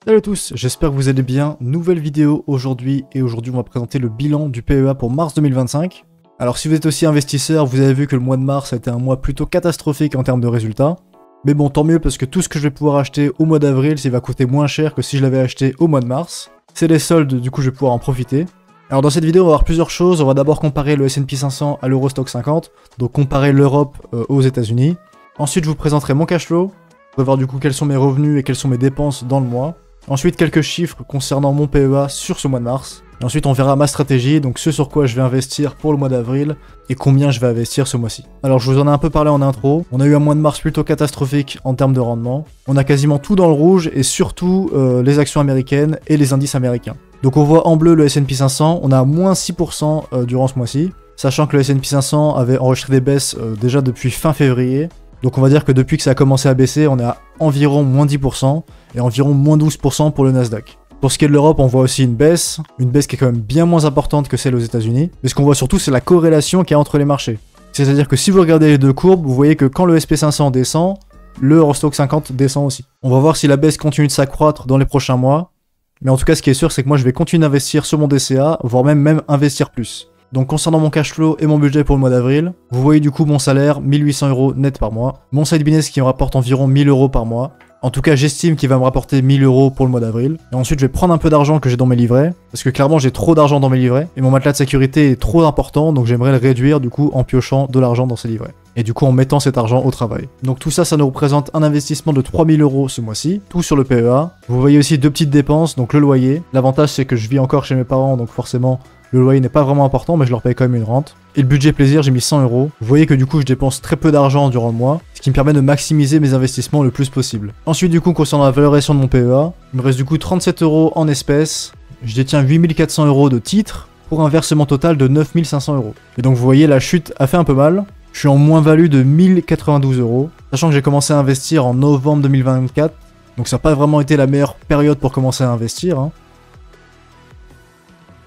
Salut à tous, j'espère que vous allez bien. Nouvelle vidéo aujourd'hui, et aujourd'hui on va présenter le bilan du PEA pour mars 2025. Alors si vous êtes aussi investisseur, vous avez vu que le mois de mars a été un mois plutôt catastrophique en termes de résultats. Mais bon, tant mieux parce que tout ce que je vais pouvoir acheter au mois d'avril, ça va coûter moins cher que si je l'avais acheté au mois de mars. C'est les soldes, du coup je vais pouvoir en profiter. Alors dans cette vidéo on va voir plusieurs choses. On va d'abord comparer le S&P 500 à l'Eurostock 50, donc comparer l'Europe aux États-Unis. Ensuite je vous présenterai mon cash flow. On va voir du coup quels sont mes revenus et quelles sont mes dépenses dans le mois. Ensuite, quelques chiffres concernant mon PEA sur ce mois de mars. Et ensuite, on verra ma stratégie, donc ce sur quoi je vais investir pour le mois d'avril et combien je vais investir ce mois-ci. Alors, je vous en ai un peu parlé en intro. On a eu un mois de mars plutôt catastrophique en termes de rendement. On a quasiment tout dans le rouge et surtout les actions américaines et les indices américains. Donc, on voit en bleu le S&P 500. On a moins 6% durant ce mois-ci, sachant que le S&P 500 avait enregistré des baisses déjà depuis fin février. Donc on va dire que depuis que ça a commencé à baisser, on est à environ moins 10% et environ moins 12% pour le Nasdaq. Pour ce qui est de l'Europe, on voit aussi une baisse qui est quand même bien moins importante que celle aux États-Unis. Mais ce qu'on voit surtout, c'est la corrélation qu'il y a entre les marchés. C'est-à-dire que si vous regardez les deux courbes, vous voyez que quand le SP500 descend, le Eurostock 50 descend aussi. On va voir si la baisse continue de s'accroître dans les prochains mois. Mais en tout cas, ce qui est sûr, c'est que moi je vais continuer d'investir sur mon DCA, voire même investir plus. Donc concernant mon cash flow et mon budget pour le mois d'avril, vous voyez du coup mon salaire, 1800 € net par mois. Mon side business qui me rapporte environ 1000 € par mois. En tout cas, j'estime qu'il va me rapporter 1000 € pour le mois d'avril. Et ensuite, je vais prendre un peu d'argent que j'ai dans mes livrets. Parce que clairement, j'ai trop d'argent dans mes livrets. Et mon matelas de sécurité est trop important, donc j'aimerais le réduire du coup en piochant de l'argent dans ces livrets. Et du coup en mettant cet argent au travail. Donc tout ça, ça nous représente un investissement de 3000 € ce mois-ci, tout sur le PEA. Vous voyez aussi deux petites dépenses, donc le loyer. L'avantage c'est que je vis encore chez mes parents, donc forcément le loyer n'est pas vraiment important, mais je leur paye quand même une rente. Et le budget plaisir, j'ai mis 100 €. Vous voyez que du coup je dépense très peu d'argent durant le mois, ce qui me permet de maximiser mes investissements le plus possible. Ensuite du coup concernant la valorisation de mon PEA, il me reste du coup 37 € en espèces. Je détiens 8400 € de titres, pour un versement total de 9500 €. Et donc vous voyez la chute a fait un peu mal. Je suis en moins-value de 1092 €, sachant que j'ai commencé à investir en novembre 2024, donc ça n'a pas vraiment été la meilleure période pour commencer à investir.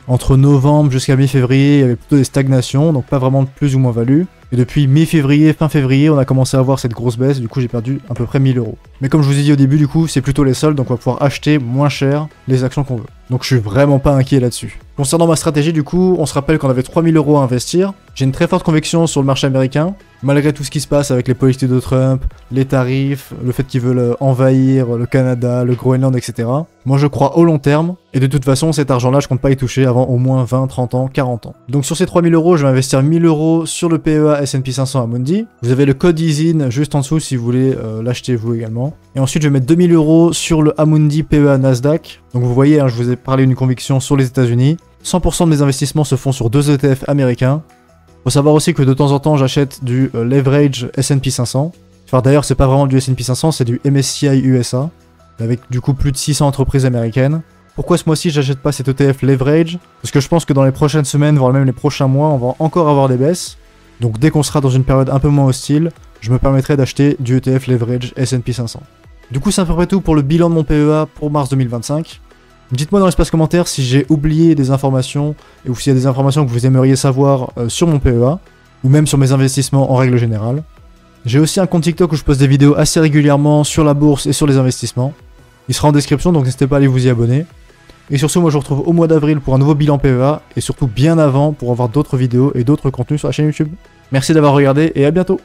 Entre novembre jusqu'à mi-février, il y avait plutôt des stagnations, donc pas vraiment de plus ou moins-value. Et depuis mi-février, fin février, on a commencé à voir cette grosse baisse, du coup j'ai perdu à peu près 1000 €. Mais comme je vous ai dit au début, du coup, c'est plutôt les soldes, donc on va pouvoir acheter moins cher les actions qu'on veut. Donc je suis vraiment pas inquiet là-dessus. Concernant ma stratégie, du coup, on se rappelle qu'on avait 3000 € à investir. J'ai une très forte conviction sur le marché américain, malgré tout ce qui se passe avec les politiques de Trump, les tarifs, le fait qu'ils veulent envahir le Canada, le Groenland, etc. Moi je crois au long terme, et de toute façon cet argent-là je compte pas y toucher avant au moins 20, 30 ans, 40 ans. Donc sur ces 3000 €, je vais investir 1000 € sur le PEA S&P 500 Amundi. Vous avez le code ISIN juste en dessous si vous voulez l'acheter vous également. Et ensuite je vais mettre 2000 € sur le Amundi PEA Nasdaq. Donc vous voyez, je vous ai parlé d'une conviction sur les États-Unis. 100% de mes investissements se font sur 2 ETF américains. Faut savoir aussi que de temps en temps j'achète du leverage S&P 500. Enfin d'ailleurs c'est pas vraiment du S&P 500, c'est du MSCI USA, avec du coup plus de 600 entreprises américaines. Pourquoi ce mois-ci j'achète pas cet ETF leverage? Parce que je pense que dans les prochaines semaines, voire même les prochains mois, on va encore avoir des baisses. Donc dès qu'on sera dans une période un peu moins hostile, je me permettrai d'acheter du ETF leverage S&P 500. Du coup c'est à peu près tout pour le bilan de mon PEA pour mars 2025. Dites-moi dans l'espace commentaire si j'ai oublié des informations ou s'il y a des informations que vous aimeriez savoir sur mon PEA ou même sur mes investissements en règle générale. J'ai aussi un compte TikTok où je poste des vidéos assez régulièrement sur la bourse et sur les investissements. Il sera en description donc n'hésitez pas à aller vous y abonner. Et sur ce, moi je vous retrouve au mois d'avril pour un nouveau bilan PEA et surtout bien avant pour avoir d'autres vidéos et d'autres contenus sur la chaîne YouTube. Merci d'avoir regardé et à bientôt.